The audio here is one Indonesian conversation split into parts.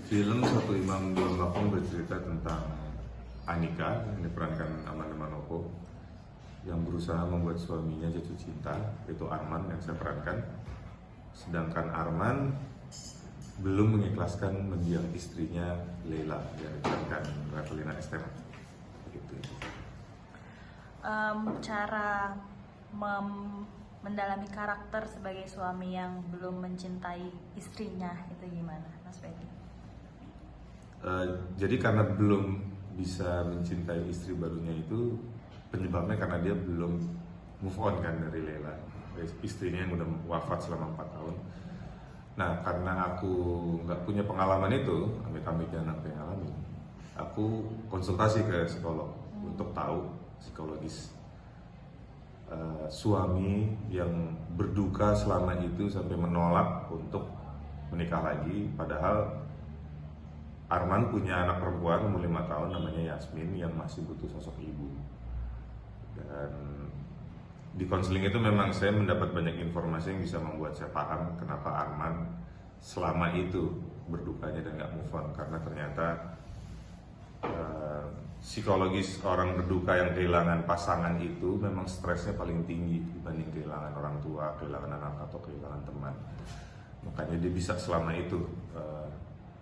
Film Satu Imam Dua Melapung bercerita tentang Anika yang diperankan Amanda Manopo yang berusaha membuat suaminya jatuh cinta, yaitu Arman yang saya perankan. Sedangkan Arman belum mengikhlaskan mendiang istrinya Leila yang diperankan Ravelina Esther. Gitu. Cara mendalami karakter sebagai suami yang belum mencintai istrinya itu gimana, Mas Fedy? Jadi karena belum bisa mencintai istri barunya itu penyebabnya karena dia belum move on kan dari Leila, istrinya yang udah wafat selama 4 tahun. Nah karena aku nggak punya pengalaman itu, amit-amit jangan sampai ngalamin, aku konsultasi ke psikolog untuk tahu psikologis suami yang berduka selama itu sampai menolak untuk menikah lagi, padahal Arman punya anak perempuan umur 5 tahun namanya Yasmin yang masih butuh sosok ibu. Dan di konseling itu memang saya mendapat banyak informasi yang bisa membuat saya paham kenapa Arman selama itu berdukanya dan gak move on. Karena ternyata psikologis orang berduka yang kehilangan pasangan itu memang stresnya paling tinggi dibanding kehilangan orang tua, kehilangan anak atau kehilangan teman. Makanya dia bisa selama itu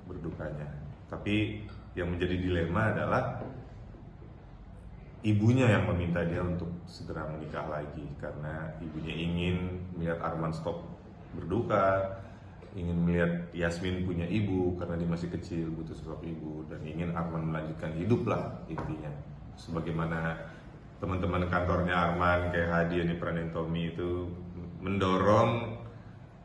berdukanya. Tapi yang menjadi dilema adalah ibunya yang meminta dia untuk segera menikah lagi, karena ibunya ingin melihat Arman stop berduka, ingin melihat Yasmin punya ibu karena dia masih kecil butuh sosok ibu, dan ingin Arman melanjutkan hidup lah intinya. Sebagaimana teman-teman kantornya Arman kayak Hadi yang diperanin Tommy itu mendorong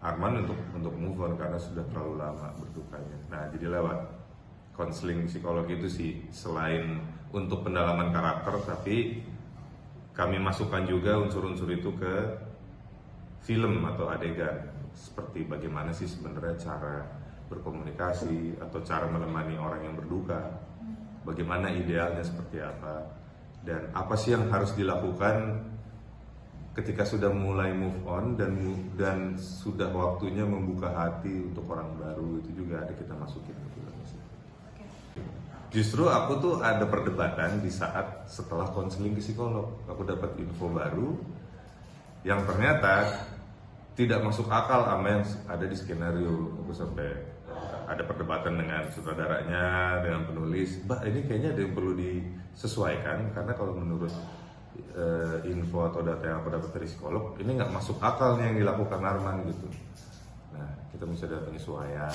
Arman untuk move on karena sudah terlalu lama berdukanya. Nah jadi lewat konseling psikologi itu sih, selain untuk pendalaman karakter, tapi kami masukkan juga unsur-unsur itu ke film atau adegan, seperti bagaimana sih sebenarnya cara berkomunikasi atau cara menemani orang yang berduka, bagaimana idealnya seperti apa, dan apa sih yang harus dilakukan ketika sudah mulai move on dan sudah waktunya membuka hati untuk orang baru. Itu juga ada kita masukin ke film sih. Justru aku tuh ada perdebatan di saat setelah konseling ke psikolog, aku dapat info baru yang ternyata tidak masuk akal sama yang ada di skenario. Aku sampai ada perdebatan dengan sutradaranya, dengan penulis, "Mbak, ini kayaknya ada yang perlu disesuaikan karena kalau menurut info atau data yang aku dapat dari psikolog, ini nggak masuk akal nih yang dilakukan Arman," gitu. Nah, kita bisa ada penyesuaian.